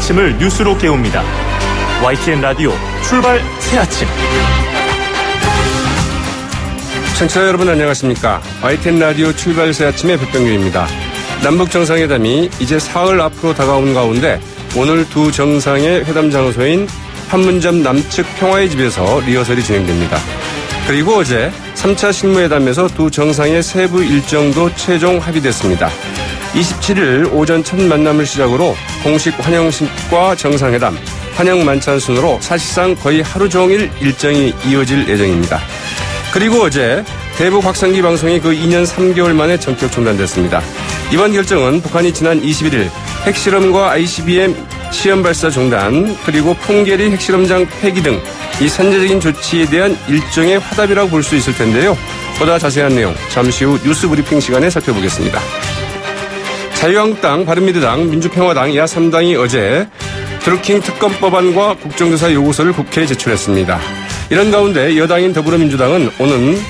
아침을 뉴스로 깨웁니다. YTN 라디오 출발 새아침. 청취자 여러분 안녕하십니까. YTN 라디오 출발 새아침의 백병규입니다. 남북 정상회담이 이제 사흘 앞으로 다가오는 가운데 오늘 두 정상의 회담 장소인 판문점 남측 평화의 집에서 리허설이 진행됩니다. 그리고 어제 3차 실무회담에서 두 정상의 세부 일정도 최종 합의됐습니다. 27일 오전 첫 만남을 시작으로 공식 환영식과 정상회담, 환영 만찬 순으로 사실상 거의 하루 종일 일정이 이어질 예정입니다. 그리고 어제 대북 확성기 방송이 그 2년 3개월 만에 전격 중단됐습니다. 이번 결정은 북한이 지난 21일 핵실험과 ICBM 시험 발사 중단, 그리고 풍계리 핵실험장 폐기 등 이 선제적인 조치에 대한 일종의 화답이라고 볼 수 있을 텐데요. 보다 자세한 내용 잠시 후 뉴스 브리핑 시간에 살펴보겠습니다. 자유한국당, 바른미래당, 민주평화당, 야3당이 어제 드루킹 특검법안과 국정조사 요구서를 국회에 제출했습니다. 이런 가운데 여당인 더불어민주당은 오는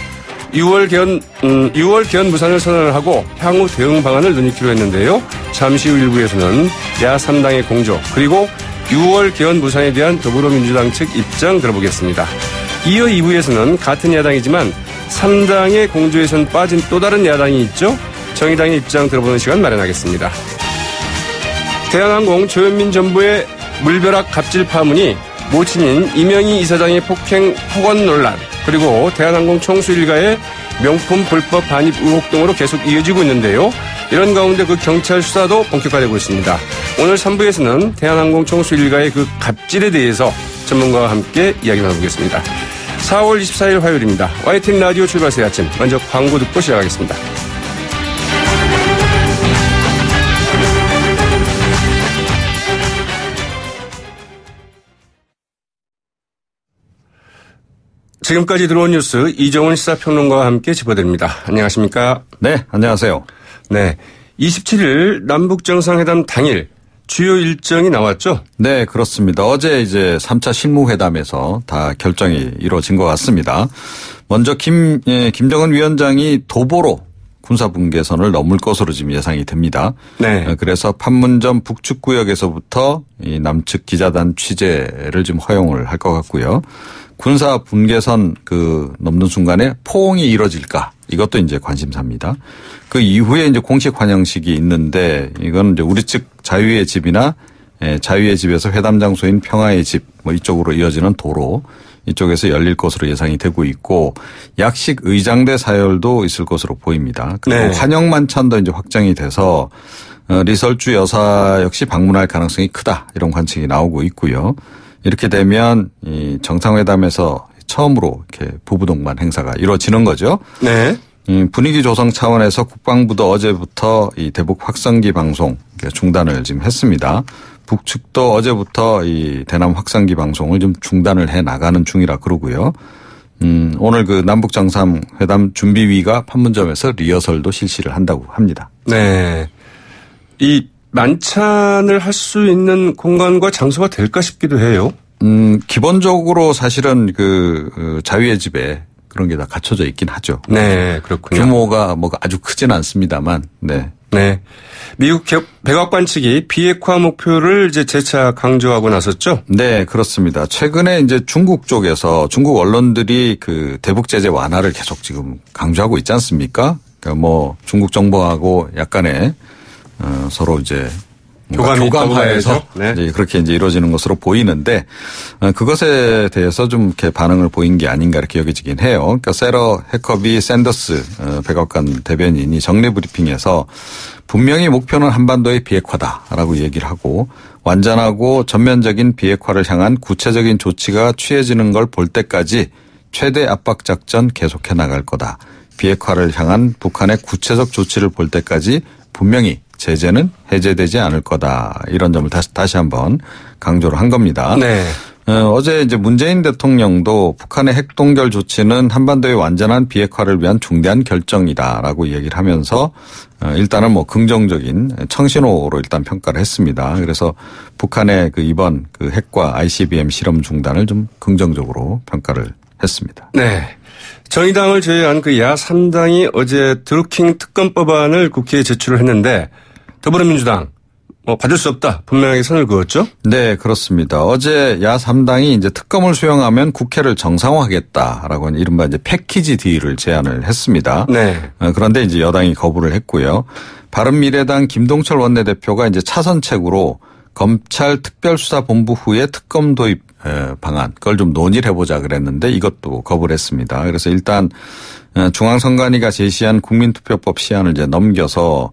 6월 개헌 무산을 선언을 하고 향후 대응 방안을 논의키로 했는데요. 잠시 후 1부에서는 야3당의 공조, 그리고 6월 개헌 무산에 대한 더불어민주당 측 입장 들어보겠습니다. 이어 2부에서는 같은 야당이지만 3당의 공조에선 빠진 또 다른 야당이 있죠. 정의당의 입장 들어보는 시간 마련하겠습니다. 대한항공 조현민 전부의 물벼락 갑질 파문이 모친인 이명희 이사장의 폭행 폭언 논란, 그리고 대한항공 총수 일가의 명품 불법 반입 의혹 등으로 계속 이어지고 있는데요. 이런 가운데 그 경찰 수사도 본격화되고 있습니다. 오늘 3부에서는 대한항공 총수 일가의 그 갑질에 대해서 전문가와 함께 이야기 나누겠습니다. 4월 24일 화요일입니다. YTN 라디오 출발 새 아침. 먼저 광고 듣고 시작하겠습니다. 지금까지 들어온 뉴스 이정훈 시사평론가와 함께 짚어드립니다. 안녕하십니까? 네, 안녕하세요. 네, 27일 남북정상회담 당일 주요 일정이 나왔죠? 네, 그렇습니다. 어제 이제 3차 실무회담에서 다 결정이 이루어진 것 같습니다. 먼저 김정은 위원장이 도보로 군사분계선을 넘을 것으로 지금 예상이 됩니다. 네. 그래서 판문점 북측구역에서부터 이 남측 기자단 취재를 지금 허용을 할 것 같고요. 군사 분계선 넘는 순간에 포옹이 이뤄질까? 이것도 이제 관심사입니다. 그 이후에 이제 공식 환영식이 있는데 이건 이제 우리 측 자유의 집이나 자유의 집에서 회담 장소인 평화의 집 이쪽으로 이어지는 도로 이쪽에서 열릴 것으로 예상이 되고 있고 약식 의장대 사열도 있을 것으로 보입니다. 그리고 네. 환영 만찬도 이제 확정이 돼서 리설주 여사 역시 방문할 가능성이 크다 이런 관측이 나오고 있고요. 이렇게 되면 이 정상회담에서 처음으로 이렇게 부부동반 행사가 이루어지는 거죠. 네. 분위기 조성 차원에서 국방부도 어제부터 이 대북 확성기 방송 중단을 지금 했습니다. 북측도 어제부터 이 대남 확성기 방송을 좀 중단을 해 나가는 중이라 그러고요. 오늘 그 남북 정상회담 준비위가 판문점에서 리허설도 실시를 한다고 합니다. 네. 이 만찬을 할 수 있는 공간과 장소가 될까 싶기도 해요. 기본적으로 사실은 자유의 집에 그런 게 다 갖춰져 있긴 하죠. 네, 그렇군요. 규모가 아주 크진 않습니다만, 네. 네. 미국 백악관 측이 비핵화 목표를 이제 재차 강조하고 나섰죠? 네, 그렇습니다. 최근에 이제 중국 쪽에서 중국 언론들이 대북 제재 완화를 계속 지금 강조하고 있지 않습니까? 그러니까 중국 정부하고 약간의 서로 이제 교감하에서 네. 이제 그렇게 이제 이루어지는 것으로 보이는데 그것에 대해서 좀 이렇게 반응을 보인 게 아닌가 이렇게 여겨지긴 해요. 그러니까 세러 해커비 샌더스 백악관 대변인이 정례 브리핑에서 분명히 목표는 한반도의 비핵화다라고 얘기를 하고 완전하고 전면적인 비핵화를 향한 구체적인 조치가 취해지는 걸 볼 때까지 최대 압박 작전 계속해 나갈 거다. 비핵화를 향한 북한의 구체적 조치를 볼 때까지 분명히 제재는 해제되지 않을 거다. 이런 점을 다시 한번 강조를 한 겁니다. 네. 어제 이제 문재인 대통령도 북한의 핵 동결 조치는 한반도의 완전한 비핵화를 위한 중대한 결정이다라고 얘기를 하면서 일단은 긍정적인 청신호로 일단 평가를 했습니다. 그래서 북한의 이번 핵과 ICBM 실험 중단을 좀 긍정적으로 평가를 했습니다. 네. 정의당을 제외한 야3당이 어제 드루킹 특검법안을 국회에 제출을 했는데 더불어민주당, 받을 수 없다. 분명하게 선을 그었죠? 네, 그렇습니다. 어제 야3당이 이제 특검을 수용하면 국회를 정상화하겠다라고 하는 이른바 이제 패키지 딜을 제안을 했습니다. 네. 그런데 이제 여당이 거부를 했고요. 바른미래당 김동철 원내대표가 이제 차선책으로 검찰 특별수사본부 후에 특검 도입 방안 그걸 좀 논의를 해보자 그랬는데 이것도 거부를 했습니다. 그래서 일단 중앙선관위가 제시한 국민투표법 시한을 이제 넘겨서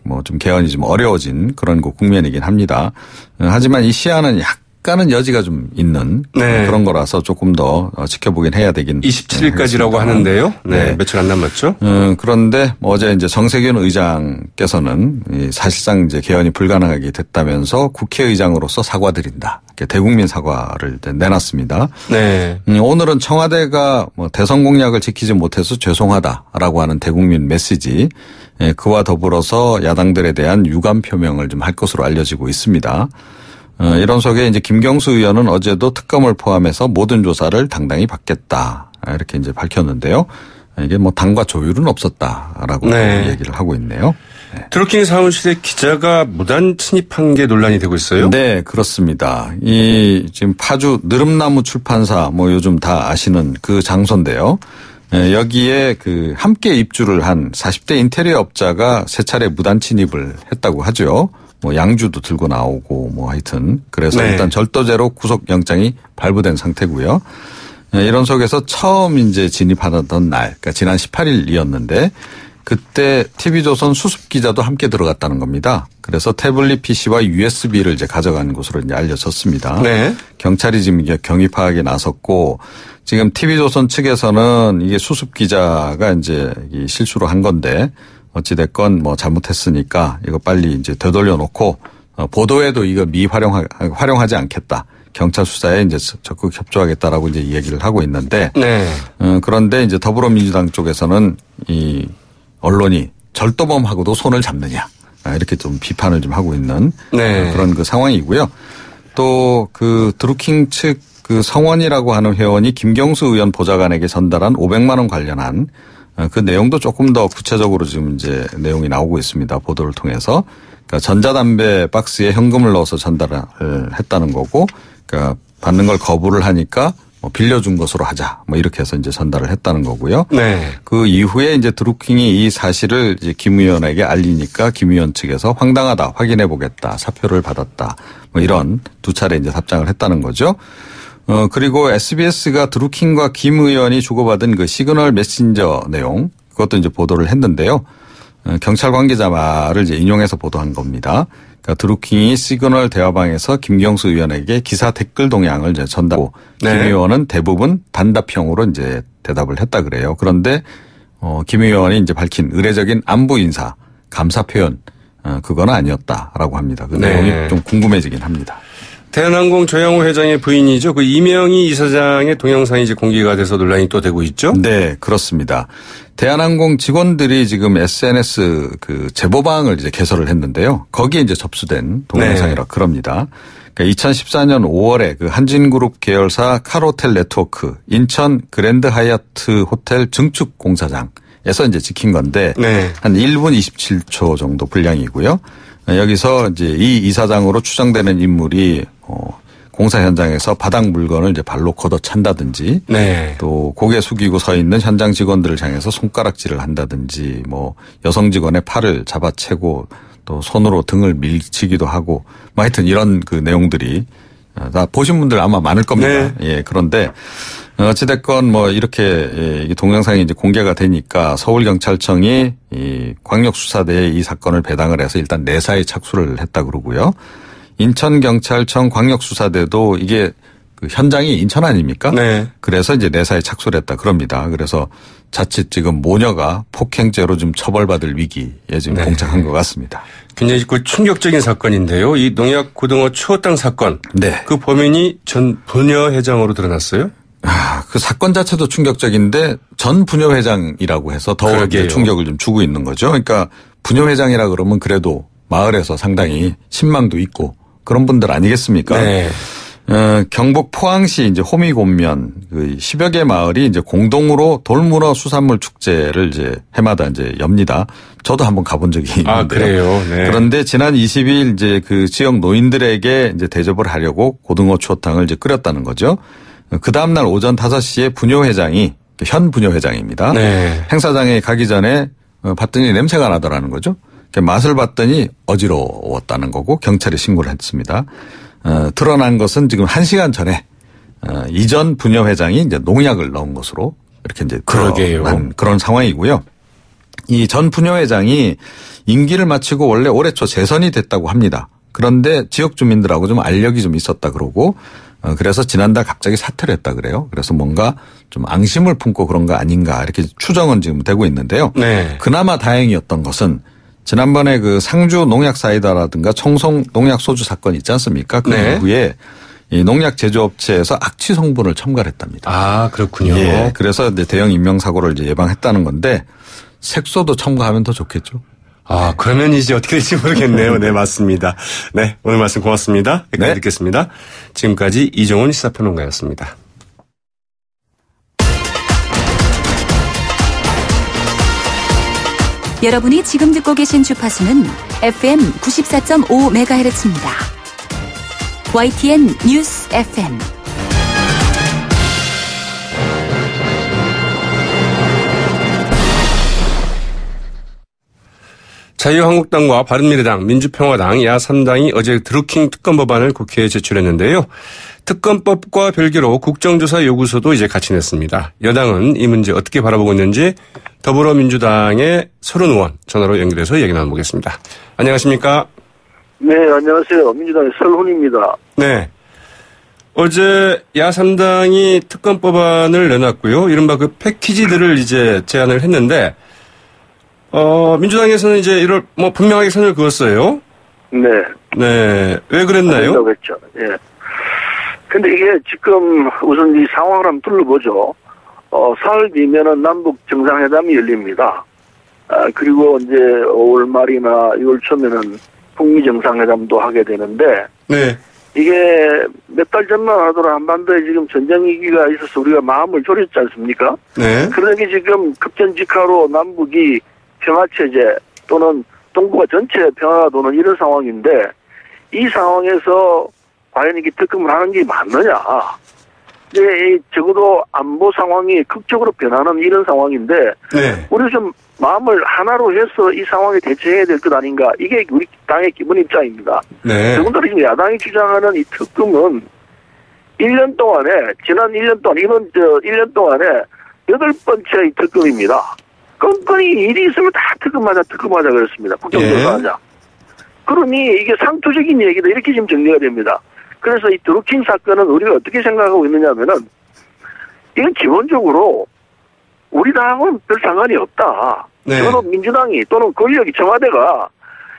뭐 좀 개헌이 좀 어려워진 그런 국면이긴 합니다. 하지만 이 시한은 약간은 여지가 좀 있는 네. 그런 거라서 조금 더 지켜보긴 해야 되긴 27일까지라고 하는데요. 네. 며칠 안 남았죠. 그런데 어제 이제 정세균 의장께서는 사실상 이제 개헌이 불가능하게 됐다면서 국회의장으로서 사과드린다. 이렇게 대국민 사과를 이제 내놨습니다. 네. 오늘은 청와대가 뭐 대선 공약을 지키지 못해서 죄송하다라고 하는 대국민 메시지 그와 더불어서 야당들에 대한 유감 표명을 좀 할 것으로 알려지고 있습니다. 이런 속에 이제 김경수 의원은 어제도 특검을 포함해서 모든 조사를 당당히 받겠다 이렇게 이제 밝혔는데요. 이게 뭐 당과 조율은 없었다라고 네. 얘기를 하고 있네요. 네. 드루킹 사무실에 기자가 무단 침입한 게 논란이 되고 있어요? 네, 그렇습니다. 이 지금 파주 느릅나무 출판사 뭐 요즘 다 아시는 그 장소인데요. 여기에 그 함께 입주를 한 40대 인테리어 업자가 세 차례 무단 침입을 했다고 하죠. 뭐 양주도 들고 나오고 뭐 하여튼 그래서 네. 일단 절도죄로 구속영장이 발부된 상태고요. 이런 속에서 처음 이제 진입하던 날, 그러니까 지난 18일이었는데 그때 TV조선 수습 기자도 함께 들어갔다는 겁니다. 그래서 태블릿 PC와 USB를 이제 가져간 것으로 이제 알려졌습니다. 네. 경찰이 지금 이게 경위 파악에 나섰고 지금 TV조선 측에서는 이게 수습 기자가 이제 실수로 한 건데 어찌됐건 뭐 잘못했으니까 이거 빨리 이제 되돌려 놓고 보도에도 이거 활용하지 않겠다. 경찰 수사에 이제 적극 협조하겠다라고 이제 얘기를 하고 있는데. 네. 그런데 이제 더불어민주당 쪽에서는 이 언론이 절도범하고도 손을 잡느냐. 이렇게 좀 비판을 좀 하고 있는 네. 그런 그 상황이고요. 또 그 드루킹 측 그 성원이라고 하는 회원이 김경수 의원 보좌관에게 전달한 500만 원 관련한 그 내용도 조금 더 구체적으로 지금 이제 내용이 나오고 있습니다. 보도를 통해서. 그러니까 전자담배 박스에 현금을 넣어서 전달을 했다는 거고, 그러니까 받는 걸 거부를 하니까 뭐 빌려준 것으로 하자. 뭐 이렇게 해서 이제 전달을 했다는 거고요. 네. 그 이후에 이제 드루킹이 이 사실을 이제 김 의원에게 알리니까 김 의원 측에서 황당하다, 확인해 보겠다, 사표를 받았다. 뭐 이런 두 차례 이제 답장을 했다는 거죠. 그리고 SBS가 드루킹과 김 의원이 주고받은 그 시그널 메신저 내용, 그것도 이제 보도를 했는데요. 경찰 관계자 말을 이제 인용해서 보도한 겁니다. 그러니까 드루킹이 시그널 대화방에서 김경수 의원에게 기사 댓글 동향을 이제 전달하고 네. 김 의원은 대부분 단답형으로 이제 대답을 했다 그래요. 그런데 김 의원이 이제 밝힌 의례적인 안부 인사, 감사 표현 그건 아니었다라고 합니다. 그 네. 내용이 좀 궁금해지긴 합니다. 대한항공 조양호 회장의 부인이죠. 그 이명희 이사장의 동영상이 이제 공개가 돼서 논란이 또 되고 있죠. 네, 그렇습니다. 대한항공 직원들이 지금 SNS 그 제보방을 이제 개설을 했는데요. 거기에 이제 접수된 동영상이라 그럽니다. 그러니까 2014년 5월에 그 한진그룹 계열사 카로텔 네트워크 인천 그랜드 하얏트 호텔 증축 공사장에서 이제 찍힌 건데 네. 한 1분 27초 정도 분량이고요. 여기서 이제 이 이사장으로 추정되는 인물이 공사 현장에서 바닥 물건을 이제 발로 걷어 찬다든지, 네. 또 고개 숙이고 서 있는 현장 직원들을 향해서 손가락질을 한다든지, 뭐 여성 직원의 팔을 잡아채고 또 손으로 등을 밀치기도 하고, 뭐 하여튼 이런 그 내용들이 다 보신 분들 아마 많을 겁니다. 네. 예, 그런데 어찌됐건 뭐 이렇게 동영상이 이제 공개가 되니까 서울경찰청이 이 광역수사대에 이 사건을 배당을 해서 일단 내사에 착수를 했다 그러고요. 인천경찰청 광역수사대도 이게 그 현장이 인천 아닙니까? 네. 그래서 이제 내사에 착수를 했다 그럽니다. 그래서 자칫 지금 모녀가 폭행죄로 좀 처벌받을 위기에 지금 네. 봉착한 것 같습니다. 굉장히 그 충격적인 사건인데요. 이 농약 고등어 추어탕 사건. 네. 그 범인이 전 부녀 회장으로 드러났어요? 그 사건 자체도 충격적인데 전 부녀회장이라고 해서 더 그러게요. 충격을 좀 주고 있는 거죠. 그러니까 부녀회장이라 그러면 그래도 마을에서 상당히 신망도 있고 그런 분들 아니겠습니까? 네. 경북 포항시 이제 호미곤면 그 10여 개 마을이 이제 공동으로 돌문어 수산물 축제를 이제 해마다 이제 엽니다. 저도 한번 가본 적이 있는데요. 아, 그래요? 네. 그런데 지난 20일 이제 그 지역 노인들에게 이제 대접을 하려고 고등어 추어탕을 이제 끓였다는 거죠. 그 다음날 오전 5시에 부녀회장이 현 부녀회장입니다. 네. 행사장에 가기 전에 봤더니 냄새가 나더라는 거죠. 맛을 봤더니 어지러웠다는 거고 경찰에 신고를 했습니다. 드러난 것은 지금 1시간 전에 이전 부녀회장이 이제 농약을 넣은 것으로 이렇게 이제 드러난 그런 상황이고요. 이 전 부녀회장이 임기를 마치고 원래 올해 초 재선이 됐다고 합니다. 그런데 지역 주민들하고 좀 알력이 좀 있었다 그러고 그래서 지난달 갑자기 사퇴를 했다 그래요. 그래서 뭔가 좀 앙심을 품고 그런 거 아닌가 이렇게 추정은 지금 되고 있는데요. 네. 그나마 다행이었던 것은 지난번에 그 상주 농약 사이다라든가 청송 농약 소주 사건 있지 않습니까? 그 네. 이후에 이 농약 제조업체에서 악취 성분을 첨가했답니다. 아, 그렇군요. 예. 그래서 이제 대형 인명사고를 이제 예방했다는 건데 색소도 첨가하면 더 좋겠죠. 아, 그러면 이제 어떻게 될지 모르겠네요. 네, 맞습니다. 네, 오늘 말씀 고맙습니다. 여기까지 네. 듣겠습니다. 지금까지 이종훈 시사평론가였습니다. 여러분이 지금 듣고 계신 주파수는 FM 94.5MHz입니다. YTN 뉴스 FM. 자유한국당과 바른미래당, 민주평화당, 야3당이 어제 드루킹 특검 법안을 국회에 제출했는데요. 특검법과 별개로 국정조사 요구서도 이제 같이 냈습니다. 여당은 이 문제 어떻게 바라보고 있는지 더불어민주당의 서른 의원 전화로 연결해서 얘기 나눠보겠습니다. 안녕하십니까? 네, 안녕하세요. 민주당의 설훈입니다. 네. 어제 야3당이 특검 법안을 내놨고요. 이른바 그 패키지들을 이제 제안을 했는데, 민주당에서는 이제 이걸 분명하게 선을 그었어요. 네. 네. 왜 그랬나요? 그랬죠. 예. 근데 이게 지금 우선 이 상황을 한번 둘러보죠. 사흘 뒤면은 남북 정상회담이 열립니다. 그리고 이제 5월 말이나 6월 초면은 북미 정상회담도 하게 되는데. 네. 이게 몇 달 전만 하더라도 한반도에 지금 전쟁 위기가 있어서 우리가 마음을 졸였지 않습니까? 네. 그러니 지금 급전직하로 남북이 평화체제 또는 동북아 전체 평화가 도는 이런 상황인데 이 상황에서 과연 이게 특검을 하는 게 맞느냐. 이제 적어도 안보 상황이 극적으로 변하는 이런 상황인데 네. 우리 좀 마음을 하나로 해서 이 상황에 대처해야 될 것 아닌가. 이게 우리 당의 기본 입장입니다. 네. 더군다나 지금 야당이 주장하는 이 특검은 1년 동안에 지난 1년 동안 이번 1년 동안에 8번째 이 특검입니다. 건건이 일이 있으면 다 특검하자 그랬습니다. 국정조사하자. 예. 그러니 이게 상투적인 얘기다 이렇게 지금 정리가 됩니다. 그래서 이 드루킹 사건은 우리가 어떻게 생각하고 있느냐 하면은 이건 기본적으로 우리 당하고는 별 상관이 없다. 네. 적어도 민주당이 또는 권력이 청와대가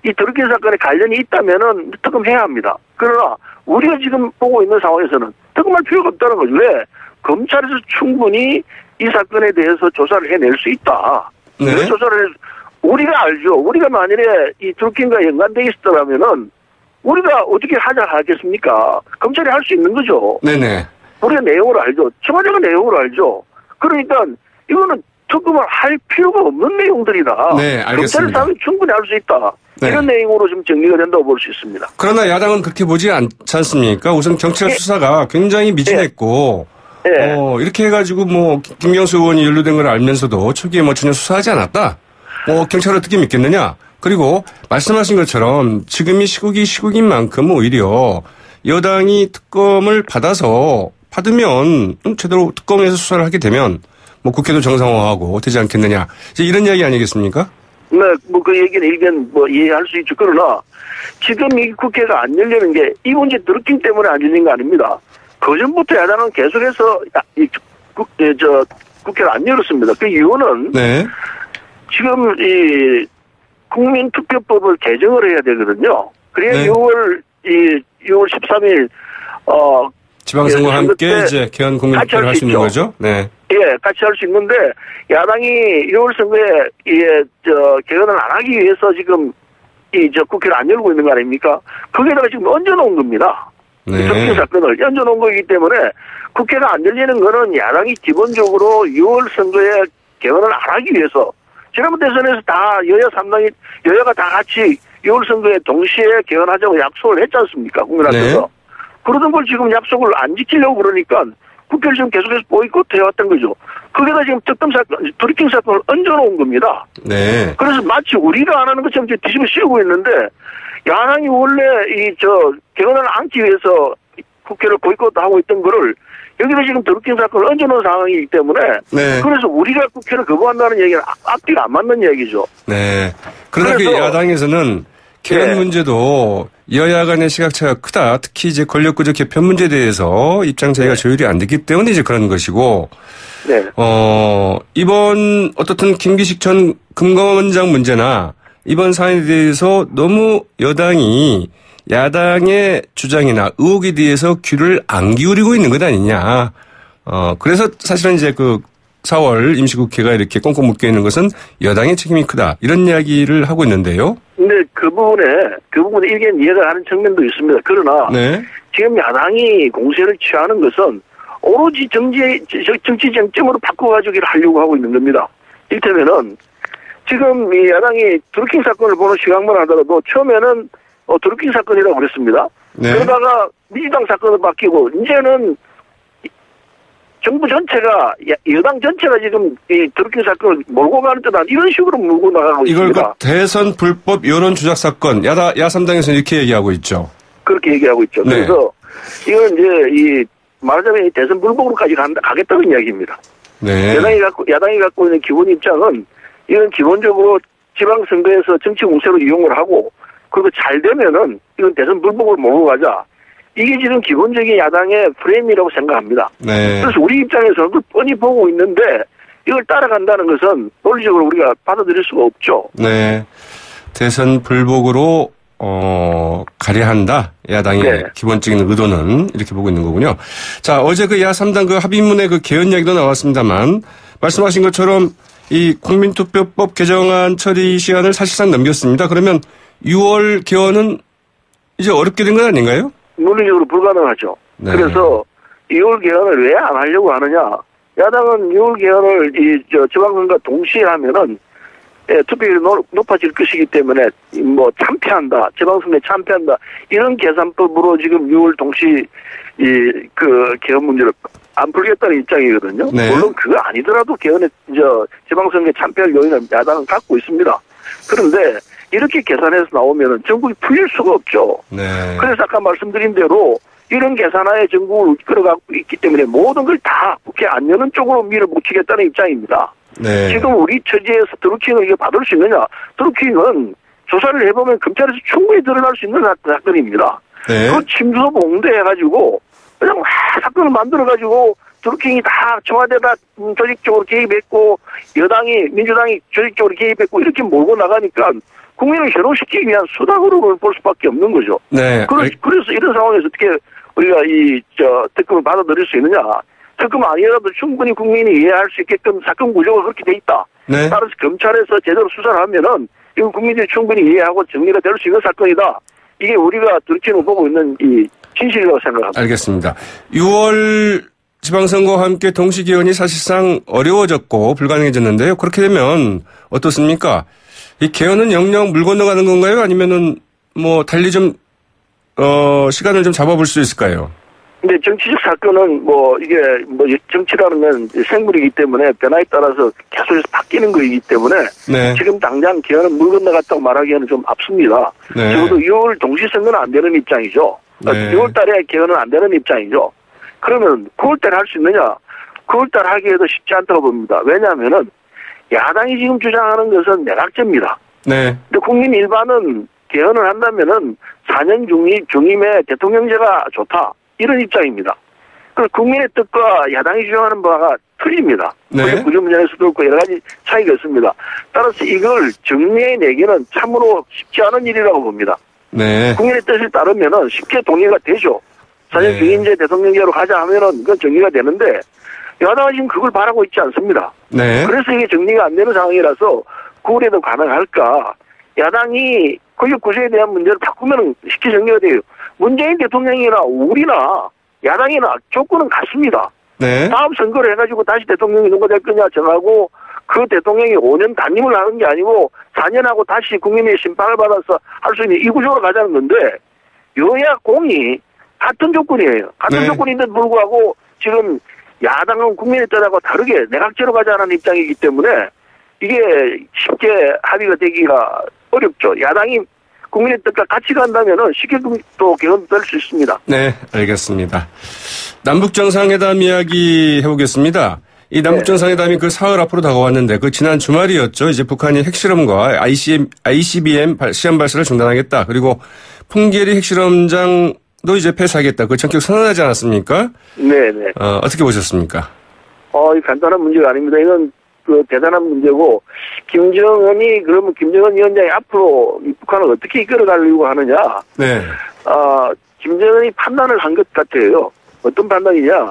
이 드루킹 사건에 관련이 있다면은 특검해야 합니다. 그러나 우리가 지금 보고 있는 상황에서는 특검할 필요가 없다는 거죠. 왜? 검찰에서 충분히 이 사건에 대해서 조사를 해낼 수 있다. 네. 그 조사를 우리가 알죠. 우리가 만일에 이 드루킹과 연관되어 있었다면은 우리가 어떻게 하겠습니까? 검찰이 할 수 있는 거죠. 네네. 우리가 내용을 알죠. 청와대가 내용을 알죠. 그러니까 이거는 특검을 할 필요가 없는 내용들이다. 네, 알겠습니다. 검찰에서 하면 충분히 할 수 있다. 네. 이런 내용으로 좀 정리가 된다고 볼 수 있습니다. 그러나 야당은 그렇게 보지 않지 않습니까? 우선 경찰 수사가 굉장히 미진했고 네. 이렇게 해가지고 김경수 의원이 연루된 걸 알면서도 초기에 전혀 수사하지 않았다. 경찰을 어떻게 믿겠느냐? 그리고 말씀하신 것처럼 지금이 시국인 만큼 오히려 여당이 특검을 받으면 제대로 특검에서 수사를 하게 되면 국회도 정상화하고 되지 않겠느냐. 이제 이런 이야기 아니겠습니까? 네, 그 얘기는 의견 이해할 수 있죠. 그러나 지금 이 국회가 안 열리는 게 이 문제 드루킹 때문에 안 열린 거 아닙니다. 그전부터 야당은 계속해서 국회를 안 열었습니다. 그 이유는 네. 지금 이 국민투표법을 개정을 해야 되거든요. 그래야 네. 6월 13일 지방선거와 함께 이제 개헌 국민투표를 할 수 있는 거죠. 네. 예, 같이 할 수 있는데 야당이 6월 선거에 개헌을 안 하기 위해서 지금 국회를 안 열고 있는 거 아닙니까? 거기에다가 지금 얹어놓은 겁니다. 네. 드루킹 사건을 얹어놓은 거기 때문에 국회가 안 열리는 거는 야당이 기본적으로 6월 선거에 개헌을 안 하기 위해서 지난번 대선에서 다 여야가 다 같이 6월 선거에 동시에 개헌하자고 약속을 했지 않습니까? 국민 앞에서. 네. 그러던 걸 지금 약속을 안 지키려고 그러니까 국회를 지금 계속해서 보이콧 해왔던 거죠. 거기다 지금 특검 사건, 드루킹 사건을 얹어놓은 겁니다. 네. 그래서 마치 우리가 안 하는 것처럼 뒤집어 씌우고 있는데 야당이 원래 개헌을 안기 위해서 국회를 보이콧하고 있던 거를 여기서 지금 드루킹 사건을 얹어놓은 상황이기 때문에 네. 그래서 우리가 국회를 거부한다는 얘기는 앞뒤가 안 맞는 얘기죠. 네. 그러나 그 그래서- 야당에서는 개헌 네. 문제도 여야 간의 시각차가 크다. 특히 이제 권력구조 개편 문제에 대해서 입장 차이가 조율이 안 됐기 때문에 이제 그런 것이고, 네. 이번 어떻든 김기식 전 금감원장 문제나 이번 사안에 대해서 너무 여당이 야당의 주장이나 의혹에 대해서 귀를 안 기울이고 있는 것 아니냐. 그래서 사실은 이제 그 4월 임시국회가 이렇게 꽁꽁 묶여 있는 것은 여당의 책임이 크다. 이런 이야기를 하고 있는데요. 근데 그 부분에 일견 이해가 가는 측면도 있습니다. 그러나 네. 지금 야당이 공세를 취하는 것은 오로지 정치 쟁점으로 바꿔가지고 일을 하려고 하고 있는 겁니다. 이를테면은 지금 이 야당이 드루킹 사건을 보는 시각만 하더라도 처음에는 드루킹 사건이라고 그랬습니다. 네. 그러다가 민주당 사건을 바뀌고 이제는 정부 전체가 여당 전체가 지금 이 드루킹 사건을 몰고 가는 듯한 이런 식으로 몰고 나가고 이걸 그 있습니다. 대선 불법 여론 조작 사건 야3당에서는 이렇게 얘기하고 있죠. 그렇게 얘기하고 있죠. 네. 그래서 이건 이제 말하자면 대선 불복으로까지 가겠다는 이야기입니다. 네. 야당이 갖고 있는 기본 입장은 이건 기본적으로 지방선거에서 정치 공세로 이용을 하고 그리고 잘 되면은 이건 대선 불복으로 몰고 가자. 이게 지금 기본적인 야당의 프레임이라고 생각합니다. 네. 그래서 우리 입장에서는 그걸 뻔히 보고 있는데 이걸 따라간다는 것은 논리적으로 우리가 받아들일 수가 없죠. 네. 대선 불복으로 가려 한다. 야당의 네. 기본적인 의도는 이렇게 보고 있는 거군요. 자, 어제 그 야3당 그 합의문의 그 개헌 이야기도 나왔습니다만 말씀하신 것처럼 이 국민투표법 개정안 처리 시간을 사실상 넘겼습니다. 그러면 6월 개헌은 이제 어렵게 된 건 아닌가요? 논리적으로 불가능하죠. 네. 그래서 6월 개헌을 왜 안 하려고 하느냐? 야당은 6월 개헌을 지방선거가 동시에 하면은 투표율이 높아질 것이기 때문에 참패한다, 지방선거에 참패한다 이런 계산법으로 지금 6월 동시 개헌 문제를 안 풀겠다는 입장이거든요. 네. 물론 그거 아니더라도 개헌에 지방선거에 참패할 요인을 야당은 갖고 있습니다. 그런데 이렇게 계산해서 나오면은 전국이 풀릴 수가 없죠. 네. 그래서 아까 말씀드린 대로 이런 계산하에 전국을 이끌어가고 있기 때문에 모든 걸 다 국회 안 여는 쪽으로 밀어붙이겠다는 입장입니다. 네. 지금 우리 처지에서 드루킹을 이게 받을 수 있느냐? 드루킹은 조사를 해보면 검찰에서 충분히 드러날 수 있는 사건입니다. 네. 그 침수 봉대해가지고 그냥 사건을 만들어가지고 드루킹이 다 청와대가 조직적으로 개입했고 민주당이 조직적으로 개입했고 이렇게 몰고 나가니까 국민을 현혹시키기 위한 수단으로 볼 수밖에 없는 거죠. 네. 그래서 이런 상황에서 어떻게 우리가 특검을 받아들일 수 있느냐? 특검 아니라도 충분히 국민이 이해할 수 있게끔 사건 구조가 그렇게 돼 있다. 네. 따라서 검찰에서 제대로 수사를 하면은 이건 국민들이 충분히 이해하고 정리가 될 수 있는 사건이다. 이게 우리가 들키는 보고 있는 이 진실이라고 생각합니다. 알겠습니다. 6월 지방선거와 함께 동시 개헌이 사실상 어려워졌고 불가능해졌는데요. 그렇게 되면 어떻습니까? 이 개헌은 영영 물 건너가는 건가요? 아니면은 달리 좀 시간을 좀 잡아볼 수 있을까요? 근데 정치적 사건은 이게 정치라는 건 생물이기 때문에 변화에 따라서 계속해서 바뀌는 거이기 때문에 네. 지금 당장 개헌은 물 건너갔다고 말하기에는 좀 앞섭니다. 네. 적어도 6월 동시선거는 안 되는 입장이죠. 네. 6월 달에 개헌은 안 되는 입장이죠. 그러면 9월 달에 할 수 있느냐? 9월 달 하기에도 쉽지 않다고 봅니다. 왜냐하면은 야당이 지금 주장하는 것은 내각제입니다. 네. 근데 국민 일반은 개헌을 한다면은 4년 중임에 대통령제가 좋다. 이런 입장입니다. 그 국민의 뜻과 야당이 주장하는 바가 틀립니다. 네. 구조 문제에서도 그렇고 여러 가지 차이가 있습니다. 따라서 이걸 정리해내기는 참으로 쉽지 않은 일이라고 봅니다. 네. 국민의 뜻에 따르면은 쉽게 동의가 되죠. 4년 네. 중임제 대통령제로 가자 하면은 그건 정리가 되는데 야당은 지금 그걸 바라고 있지 않습니다. 네. 그래서 이게 정리가 안 되는 상황이라서 9월에도 가능할까? 야당이 권력 구조에 대한 문제를 바꾸면 쉽게 정리가 돼요. 문재인 대통령이나 우리나 야당이나 조건은 같습니다. 네. 다음 선거를 해가지고 다시 대통령이 누가 될 거냐 정하고 그 대통령이 5년 단임을 하는 게 아니고 4년하고 다시 국민의 심판을 받아서 할 수 있는 이 구조로 가자는 건데 여야 공이 같은 조건이에요. 같은 네. 조건인데도 불구하고 지금 야당은 국민의 뜻하고 다르게 내각제로 가자는 입장이기 때문에 이게 쉽게 합의가 되기가 어렵죠. 야당이 국민의 뜻과 같이 간다면은 쉽게 또 개헌될 수 있습니다. 네, 알겠습니다. 남북정상회담 이야기 해보겠습니다. 이 남북정상회담이 그 사흘 앞으로 다가왔는데 그 지난 주말이었죠. 이제 북한이 핵실험과 ICBM 시험 발사를 중단하겠다. 그리고 풍계리 핵실험장도 이제 폐쇄하겠다. 그 전격 선언하지 않았습니까? 네네. 어떻게 보셨습니까? 이 간단한 문제가 아닙니다. 이건 그 대단한 문제고 김정은 위원장이 앞으로 이 북한을 어떻게 이끌어가려고 하느냐. 네. 김정은이 판단을 한 것 같아요. 어떤 판단이냐.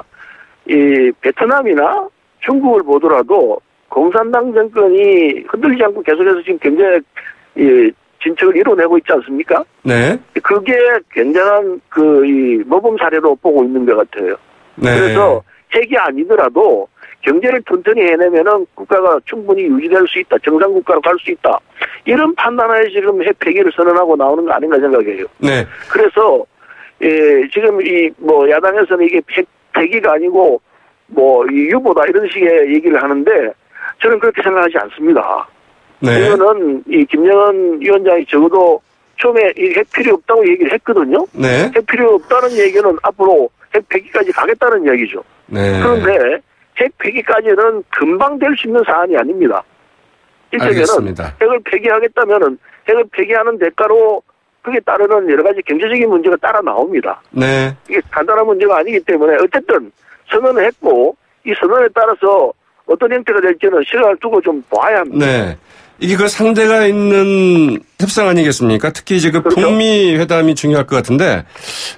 이 베트남이나 중국을 보더라도 공산당 정권이 흔들리지 않고 계속해서 지금 굉장히 진척을 이뤄내고 있지 않습니까? 네. 그게 굉장한 이 모범 사례로 보고 있는 것 같아요. 네. 그래서 핵이 아니더라도 경제를 튼튼히 해내면은 국가가 충분히 유지될 수 있다. 정상국가로 갈 수 있다. 이런 판단하에 지금 핵 폐기를 선언하고 나오는 거 아닌가 생각해요. 네. 그래서 지금 야당에서는 이게 핵 폐기가 아니고 이 유보다 이런 식의 얘기를 하는데 저는 그렇게 생각하지 않습니다. 네. 이거는 이 김정은 위원장이 적어도 처음에 이 핵 필요 없다고 얘기를 했거든요. 네. 핵 필요 없다는 얘기는 앞으로 핵 폐기까지 가겠다는 이야기죠. 네. 그런데 핵 폐기까지는 금방 될 수 있는 사안이 아닙니다. 이때는 핵을 폐기하겠다면은 핵을 폐기하는 대가로 그게 따르는 여러 가지 경제적인 문제가 따라 나옵니다. 네. 이게 간단한 문제가 아니기 때문에 어쨌든 선언을 했고 이 선언에 따라서 어떤 형태가 될지는 시간을 두고 좀 봐야 합니다. 네. 이게 그 상대가 있는 협상 아니겠습니까? 특히 이제 그 그렇죠? 북미 회담이 중요할 것 같은데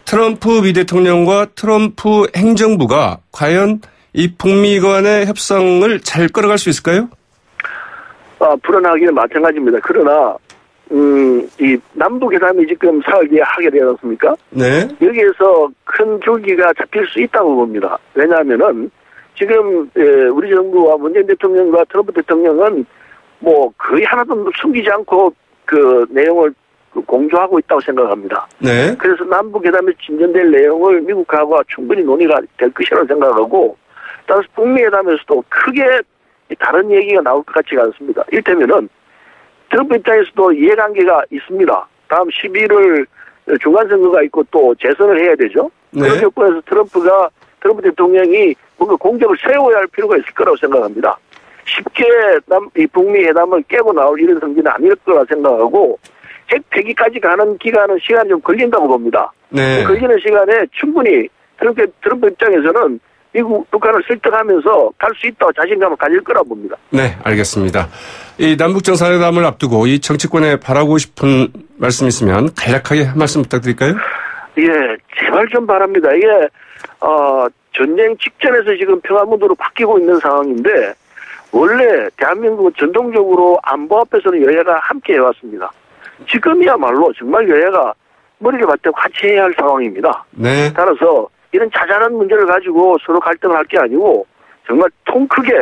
트럼프 미 대통령과 트럼프 행정부가 과연 이 북미 간의 협상을 잘 끌어갈 수 있을까요? 불안하기는 마찬가지입니다. 그러나 이 남북 회담이 지금 4월 뒤에 하게 되지 않습니까? 네. 여기에서 큰 줄기가 잡힐 수 있다고 봅니다. 왜냐하면은 지금 우리 정부와 문재인 대통령과 트럼프 대통령은 거의 하나도 숨기지 않고 그 내용을 공조하고 있다고 생각합니다. 네. 그래서 남북 회담에 진전될 내용을 미국하고 충분히 논의가 될 것이라고 생각하고 따라서 북미 회담에서도 크게 다른 얘기가 나올 것 같지가 않습니다. 이를테면은 트럼프 입장에서도 이해관계가 있습니다. 다음 11월 중간선거가 있고 또 재선을 해야 되죠. 네. 그런 조건에서 트럼프 대통령이 뭔가 공격을 세워야 할 필요가 있을 거라고 생각합니다. 쉽게 이 북미 회담을 깨고 나올 이런 성질은 아닐 거라 생각하고 핵 폐기까지 가는 시간이 좀 걸린다고 봅니다. 네. 걸리는 시간에 충분히 트럼프 입장에서는 북한을 설득하면서 갈 수 있다고 자신감을 가질 거라고 봅니다. 네, 알겠습니다. 이 남북정상회담을 앞두고 이 정치권에 바라고 싶은 말씀 있으면 간략하게 한 말씀 부탁드릴까요? 예, 제발 좀 바랍니다. 이게 전쟁 직전에서 지금 평화무드로 바뀌고 있는 상황인데 원래 대한민국은 전통적으로 안보 앞에서는 여야가 함께 해왔습니다. 지금이야말로 정말 여야가 머리를 맞대고 같이 해야 할 상황입니다. 네. 따라서 이런 자잘한 문제를 가지고 서로 갈등을 할 게 아니고 정말 통 크게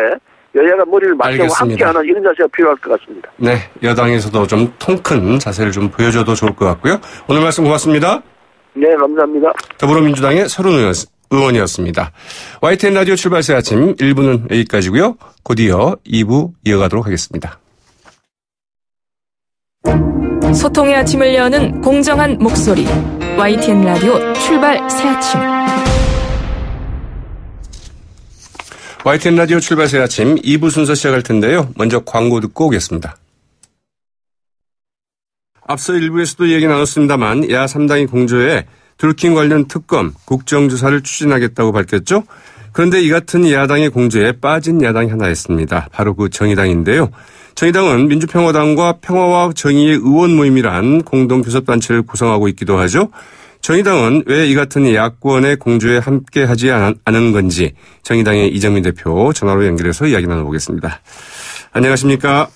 여야가 머리를 맞대고 알겠습니다. 함께하는 이런 자세가 필요할 것 같습니다. 네, 여당에서도 좀 통 큰 자세를 좀 보여줘도 좋을 것 같고요. 오늘 말씀 고맙습니다. 네, 감사합니다. 더불어민주당의 서른 의원이었습니다. YTN 라디오 출발새 아침 1부는 여기까지고요. 곧 이어 2부 이어가도록 하겠습니다. 소통의 아침을 여는 공정한 목소리 YTN 라디오 출발 새 아침. YTN 라디오 출발새 아침 2부 순서 시작할 텐데요. 먼저 광고 듣고 오겠습니다. 앞서 1부에서도 얘기 나눴습니다만 야 3당이 공조해 드루킹 관련 특검 국정조사를 추진하겠다고 밝혔죠. 그런데 이 같은 야당의 공조에 빠진 야당이 하나 있습니다. 바로 그 정의당인데요. 정의당은 민주평화당과 평화와 정의의 의원 모임이란 공동교섭단체를 구성하고 있기도 하죠. 정의당은 왜 이 같은 야권의 공조에 함께하지 않은 건지 정의당의 이정민 대표 전화로 연결해서 이야기 나눠보겠습니다. 안녕하십니까?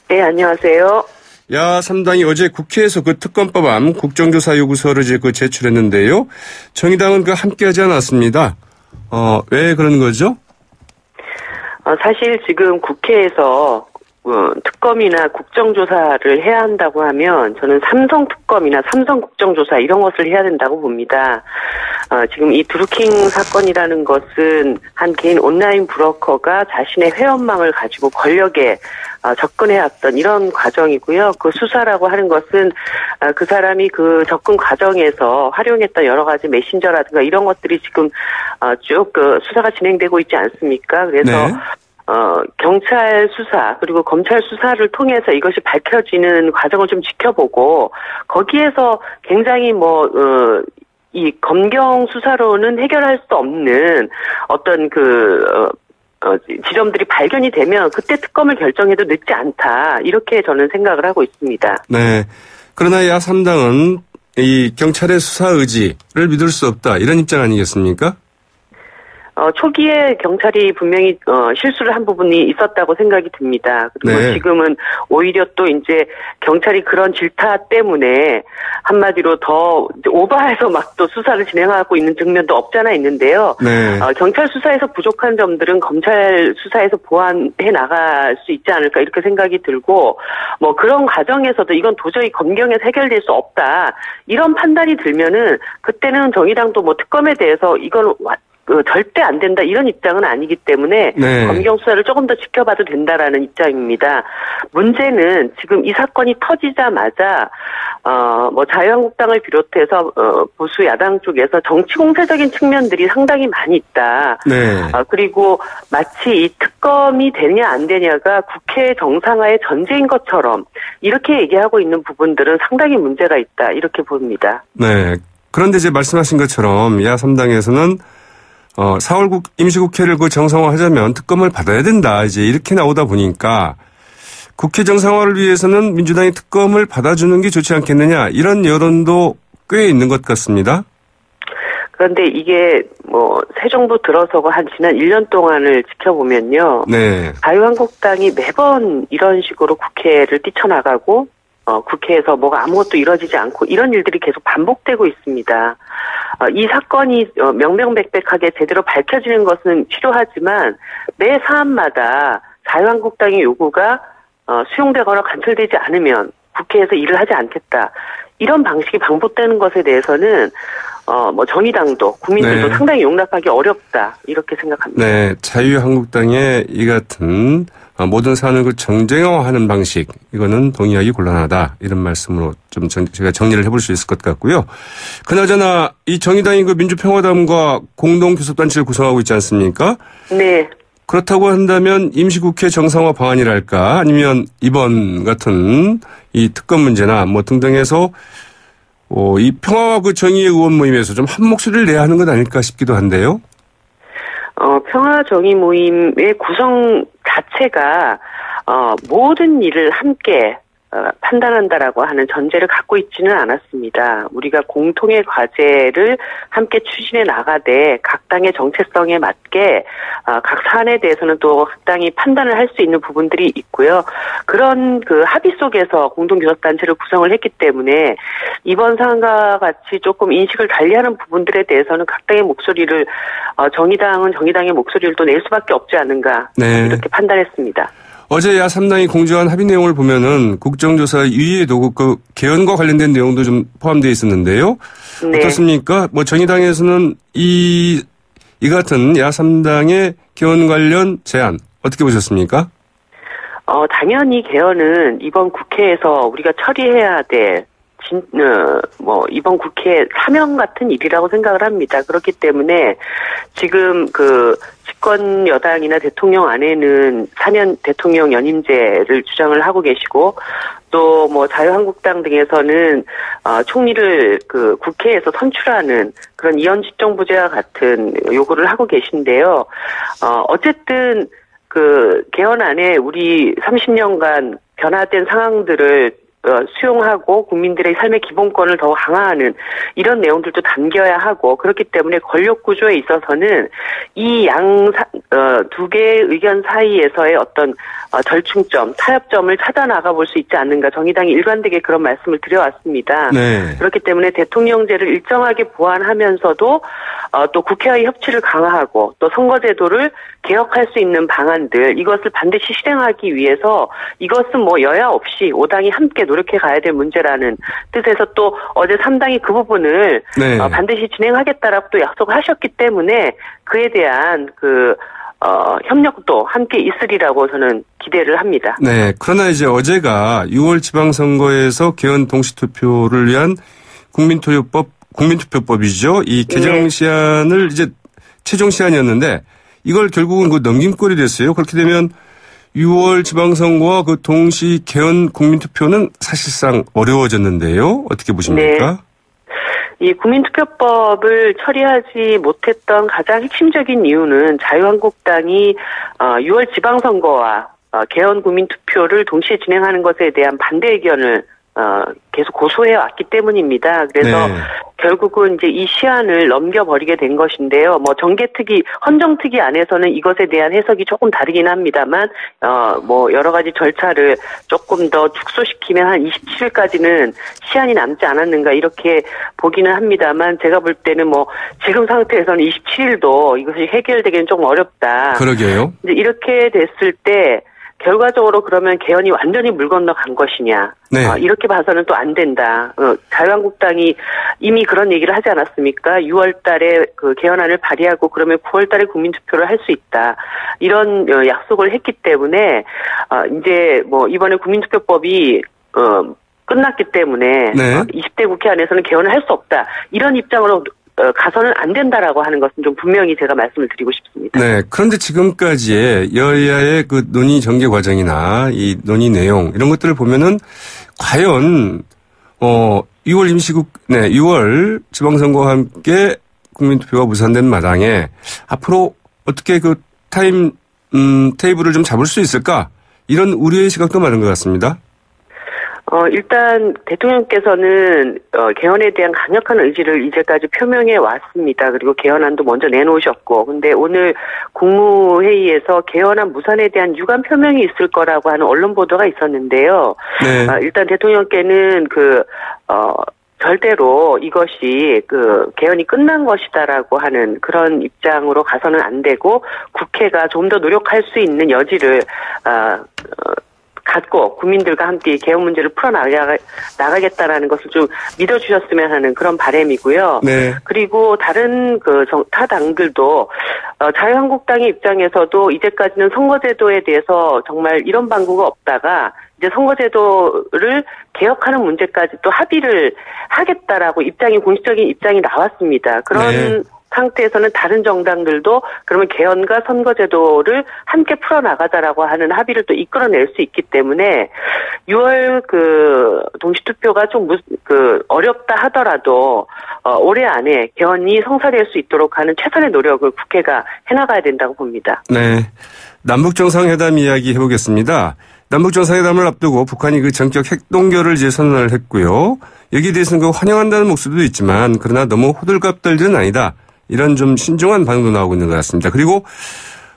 네, 안녕하세요. 야 3당이 어제 국회에서 그 특검법안 국정조사 요구서를 이제 제출했는데요. 정의당은 함께하지 않았습니다. 왜 그런 거죠? 사실 지금 국회에서 특검이나 국정조사를 해야 한다고 하면 저는 삼성 특검이나 삼성 국정조사 이런 것을 해야 된다고 봅니다. 지금 이 드루킹 사건이라는 것은 한 개인 온라인 브로커가 자신의 회원망을 가지고 권력에 접근해왔던 이런 과정이고요. 그 수사라고 하는 것은 그 사람이 그 접근 과정에서 활용했던 여러 가지 메신저라든가 이런 것들이 지금 쭉 수사가 진행되고 있지 않습니까? 그래서 네. 경찰 수사 그리고 검찰 수사를 통해서 이것이 밝혀지는 과정을 좀 지켜보고 거기에서 굉장히 이 검경 수사로는 해결할 수 없는 어떤 지점들이 발견이 되면 그때 특검을 결정해도 늦지 않다. 이렇게 저는 생각을 하고 있습니다. 네. 그러나 야 3당은 이 경찰의 수사 의지를 믿을 수 없다. 이런 입장 아니겠습니까? 초기에 경찰이 분명히 실수를 한 부분이 있었다고 생각이 듭니다. 그리고 네. 지금은 오히려 또 이제 경찰이 그런 질타 때문에 한마디로 더 오버해서 막 또 수사를 진행하고 있는 측면도 없잖아 있는데요. 네. 경찰 수사에서 부족한 점들은 검찰 수사에서 보완해 나갈 수 있지 않을까 이렇게 생각이 들고 그런 과정에서도 이건 도저히 검경에서 해결될 수 없다. 이런 판단이 들면은 그때는 정의당도 특검에 대해서 이건 절대 안 된다 이런 입장은 아니기 때문에 네. 검경 수사를 조금 더 지켜봐도 된다라는 입장입니다. 문제는 지금 이 사건이 터지자마자 자유한국당을 비롯해서 보수 야당 쪽에서 정치 공세적인 측면들이 상당히 많이 있다. 네. 그리고 마치 이 특검이 되냐 안 되냐가 국회 정상화의 전제인 것처럼 이렇게 얘기하고 있는 부분들은 상당히 문제가 있다 이렇게 봅니다. 네. 그런데 이제 말씀하신 것처럼 야 3당에서는 4월 임시국회를 정상화하자면 특검을 받아야 된다. 이제 이렇게 나오다 보니까 국회 정상화를 위해서는 민주당이 특검을 받아주는 게 좋지 않겠느냐. 이런 여론도 꽤 있는 것 같습니다. 그런데 이게 새 정부 들어서고 한 지난 1년 동안을 지켜보면요. 네. 자유한국당이 매번 이런 식으로 국회를 뛰쳐나가고 국회에서 아무것도 이루어지지 않고 이런 일들이 계속 반복되고 있습니다. 이 사건이 명명백백하게 제대로 밝혀지는 것은 필요하지만 매 사안마다 자유한국당의 요구가 수용되거나 관철되지 않으면 국회에서 일을 하지 않겠다. 이런 방식이 반복되는 것에 대해서는 정의당도 국민들도 네. 상당히 용납하기 어렵다. 이렇게 생각합니다. 네. 자유한국당의 이 같은 모든 사안을 정쟁화하는 방식, 이거는 동의하기 곤란하다. 이런 말씀으로 좀 제가 정리를 해볼 수 있을 것 같고요. 그나저나 이 정의당이 민주평화당과 공동교섭단체를 구성하고 있지 않습니까? 네. 그렇다고 한다면 임시국회 정상화 방안이랄까 아니면 이번 같은 이 특검 문제나 등등해서 이 평화와 정의의 의원 모임에서 좀 한 목소리를 내야 하는 것 아닐까 싶기도 한데요. 평화정의 모임의 구성 자체가 모든 일을 함께 판단한다라고 하는 전제를 갖고 있지는 않았습니다. 우리가 공통의 과제를 함께 추진해 나가되 각 당의 정체성에 맞게 각 사안에 대해서는 또 각 당이 판단을 할 수 있는 부분들이 있고요. 그런 합의 속에서 공동교섭단체를 구성을 했기 때문에 이번 사안과 같이 조금 인식을 달리하는 부분들에 대해서는 각 당의 목소리를 정의당은 정의당의 목소리를 또 낼 수밖에 없지 않은가 네. 이렇게 판단했습니다. 어제 야 3당이 공조한 합의 내용을 보면은 국정조사 위에도 개헌과 관련된 내용도 좀 포함되어 있었는데요. 네. 어떻습니까? 정의당에서는 이 같은 야 3당의 개헌 관련 제안 어떻게 보셨습니까? 당연히 개헌은 이번 국회에서 우리가 처리해야 될 이번 국회 사명 같은 일이라고 생각을 합니다. 그렇기 때문에 지금 집권 여당이나 대통령 안에는 4년 대통령 연임제를 주장을 하고 계시고 또 자유한국당 등에서는 총리를 국회에서 선출하는 그런 이현직 정부제와 같은 요구를 하고 계신데요. 어쨌든 개헌안에 우리 30년간 변화된 상황들을 수용하고 국민들의 삶의 기본권을 더 강화하는 이런 내용들도 담겨야 하고 그렇기 때문에 권력 구조에 있어서는 이 두 개의 의견 사이에서의 어떤 절충점, 타협점을 찾아 나가볼 수 있지 않는가 정의당이 일관되게 그런 말씀을 드려왔습니다. 네. 그렇기 때문에 대통령제를 일정하게 보완하면서도 또 국회와의 협치를 강화하고 또 선거제도를 개혁할 수 있는 방안들 이것을 반드시 실행하기 위해서 이것은 뭐 여야 없이 5당이 함께 노력해 가야 될 문제라는 뜻에서 또 어제 3당이 그 부분을 네. 반드시 진행하겠다라고 또 약속을 하셨기 때문에 그에 대한 협력도 함께 있으리라고 저는 기대를 합니다. 네. 그러나 이제 어제가 6월 지방선거에서 개헌 동시투표를 위한 국민투표법이죠. 이 개정 시한을 이제 최종 시한이었는데 이걸 결국은 그 넘김꼴이 됐어요. 그렇게 되면 6월 지방선거와 그 동시 개헌 국민투표는 사실상 어려워졌는데요. 어떻게 보십니까? 네. 이 국민투표법을 처리하지 못했던 가장 핵심적인 이유는 자유한국당이 6월 지방선거와 개헌 국민투표를 동시에 진행하는 것에 대한 반대 의견을 계속 고소해 왔기 때문입니다. 그래서 네. 결국은 이제 이 시한을 넘겨버리게 된 것인데요. 뭐 정개특위, 헌정특위 안에서는 이것에 대한 해석이 조금 다르긴 합니다만, 뭐 여러 가지 절차를 조금 더 축소시키면 한 27일까지는 시한이 남지 않았는가 이렇게 보기는 합니다만, 제가 볼 때는 뭐 지금 상태에서는 27일도 이것이 해결되기는 좀 어렵다. 그러게요. 이제 이렇게 됐을 때 결과적으로 그러면 개헌이 완전히 물 건너간 것이냐. 네. 이렇게 봐서는 또 안 된다. 자유한국당이 이미 그런 얘기를 하지 않았습니까? 6월 달에 그 개헌안을 발의하고 그러면 9월 달에 국민투표를 할 수 있다. 이런 약속을 했기 때문에 이제 뭐 이번에 국민투표법이 끝났기 때문에 네. 20대 국회 안에서는 개헌을 할 수 없다. 이런 입장으로 가서는 안 된다라고 하는 것은 좀 분명히 제가 말씀을 드리고 싶습니다. 네. 그런데 지금까지의 여야의 그 논의 전개 과정이나 이 논의 내용 이런 것들을 보면은 과연 6월 지방선거와 함께 국민투표가 무산된 마당에 앞으로 어떻게 그 테이블을 좀 잡을 수 있을까? 이런 우려의 시각도 많은 것 같습니다. 일단 대통령께서는 개헌에 대한 강력한 의지를 이제까지 표명해 왔습니다. 그리고 개헌안도 먼저 내놓으셨고, 근데 오늘 국무회의에서 개헌안 무산에 대한 유감 표명이 있을 거라고 하는 언론 보도가 있었는데요. 네. 일단 대통령께는 절대로 이것이 개헌이 끝난 것이다라고 하는 그런 입장으로 가서는 안 되고, 국회가 좀 더 노력할 수 있는 여지를 갖고 국민들과 함께 개헌 문제를 풀어나가겠다라는 것을 좀 믿어주셨으면 하는 그런 바람이고요. 네. 그리고 다른 타 당들도 자유한국당의 입장에서도 이제까지는 선거제도에 대해서 정말 이런 방구가 없다가 이제 선거제도를 개혁하는 문제까지 또 합의를 하겠다라고 공식적인 입장이 나왔습니다. 그런 네. 상태에서는 다른 정당들도 그러면 개헌과 선거제도를 함께 풀어나가자라고 하는 합의를 또 이끌어낼 수 있기 때문에 6월 동시투표가 좀 어렵다 하더라도 올해 안에 개헌이 성사될 수 있도록 하는 최선의 노력을 국회가 해나가야 된다고 봅니다. 네. 남북정상회담 이야기 해보겠습니다. 남북정상회담을 앞두고 북한이 그 전격 핵동결을 이제 선언을 했고요. 여기에 대해서는 환영한다는 목소리도 있지만 그러나 너무 호들갑 떨지는 아니다. 이런 좀 신중한 반응도 나오고 있는 것 같습니다. 그리고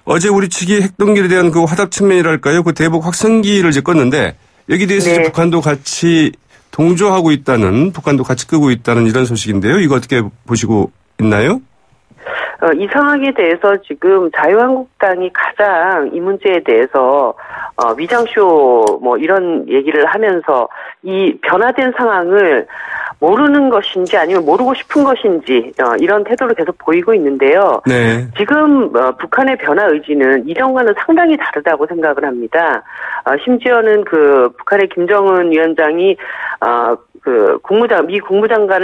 어제 우리 측이 핵동결에 대한 그 화답 측면이랄까요? 그 대북 확성기를 이제 껐는데 여기에 대해서 네. 이제 북한도 같이 동조하고 있다는, 북한도 같이 끄고 있다는 이런 소식인데요. 이거 어떻게 보시고 있나요? 이 상황에 대해서 지금 자유한국당이 가장 이 문제에 대해서 위장쇼 뭐 이런 얘기를 하면서 이 변화된 상황을 모르는 것인지 아니면 모르고 싶은 것인지 이런 태도를 계속 보이고 있는데요. 네. 지금 북한의 변화 의지는 이전과는 상당히 다르다고 생각을 합니다. 심지어는 북한의 김정은 위원장이 미 국무장관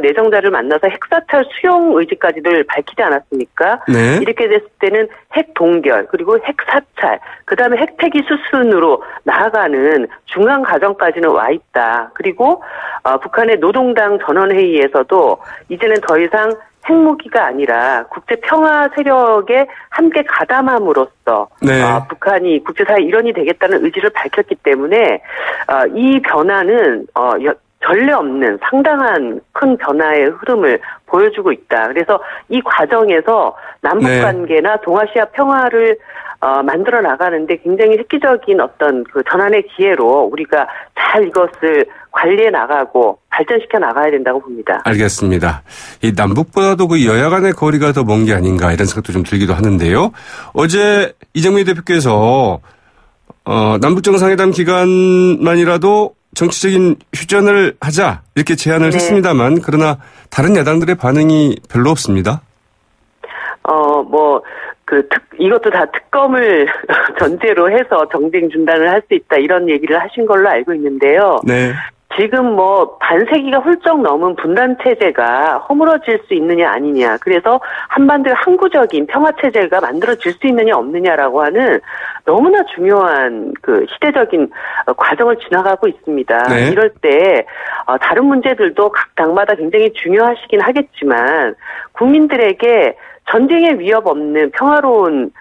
내정자를 만나서 핵사찰 수용 의지까지를 밝히지 않았습니까? 네. 이렇게 됐을 때는 핵 동결, 그리고 핵 사찰, 그 다음에 핵폐기 수순으로 나아가는 중간 과정까지는 와 있다. 그리고 북한의 노동당 전원회의에서도 이제는 더 이상 핵무기가 아니라 국제평화 세력에 함께 가담함으로써 네. 북한이 국제사회 일원이 되겠다는 의지를 밝혔기 때문에 이 변화는 전례 없는 상당한 큰 변화의 흐름을 보여주고 있다. 그래서 이 과정에서 남북관계나 동아시아 평화를 만들어 나가는데 굉장히 획기적인 어떤 그 전환의 기회로 우리가 잘 이것을 관리해 나가고 발전시켜 나가야 된다고 봅니다. 알겠습니다. 이 남북보다도 그 여야 간의 거리가 더 먼 게 아닌가 이런 생각도 좀 들기도 하는데요. 어제 이정미 대표께서 남북 정상회담 기간만이라도 정치적인 휴전을 하자 이렇게 제안을 했습니다만 그러나 다른 야당들의 반응이 별로 없습니다. 이것도 다 특검을 전제로 해서 정쟁 중단을 할 수 있다 이런 얘기를 하신 걸로 알고 있는데요. 네. 지금 반세기가 훌쩍 넘은 분단 체제가 허물어질 수 있느냐 아니냐. 그래서 한반도의 항구적인 평화 체제가 만들어질 수 있느냐 없느냐라고 하는 너무나 중요한 그 시대적인 과정을 지나가고 있습니다. 네. 이럴 때 다른 문제들도 각 당마다 굉장히 중요하시긴 하겠지만 국민들에게 전쟁의 위협 없는 평화로운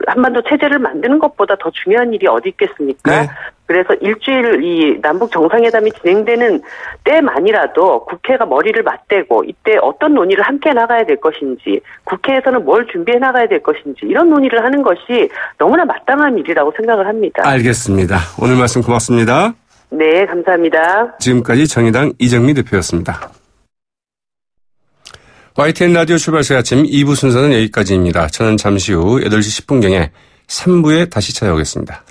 한반도 체제를 만드는 것보다 더 중요한 일이 어디 있겠습니까? 네. 그래서 일주일 이 남북 정상회담이 진행되는 때만이라도 국회가 머리를 맞대고 이때 어떤 논의를 함께 나가야 될 것인지 국회에서는 뭘 준비해 나가야 될 것인지 이런 논의를 하는 것이 너무나 마땅한 일이라고 생각을 합니다. 알겠습니다. 오늘 말씀 고맙습니다. 네, 감사합니다. 지금까지 정의당 이정미 대표였습니다. YTN 라디오 출발새 아침 2부 순서는 여기까지입니다. 저는 잠시 후 8시 10분경에 3부에 다시 찾아오겠습니다.